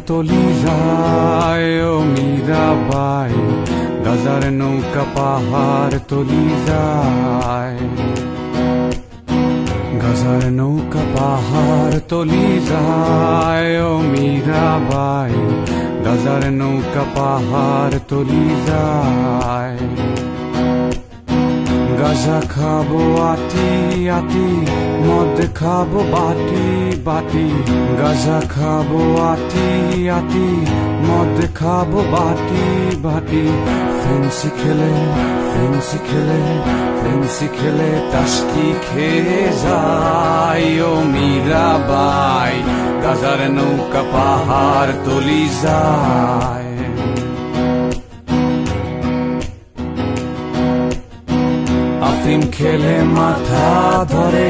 তলি যায় ও মীরাবাই, গাজার নৌকা পাহাড় তলি যায়, গাজার নৌকা পাহাড় তলি যায় ও মীরাবাই, গাজার নৌকা পাহাড় তলি যায়। গাজা খাবো আটি আটি, মদ খাবো বাটি বাটি, গাজা খাবো আটি আটি, মদ খাবো বাটি বাটি। ফেন্সি খেলে ফেন্সি খেলে ফেন্সি খেলে টাসকি খেয়ে যায় ও মীরাবাই, গাজার নৌকা পাহাড় তলি যায়। আফিম খেলে মাথা ধরে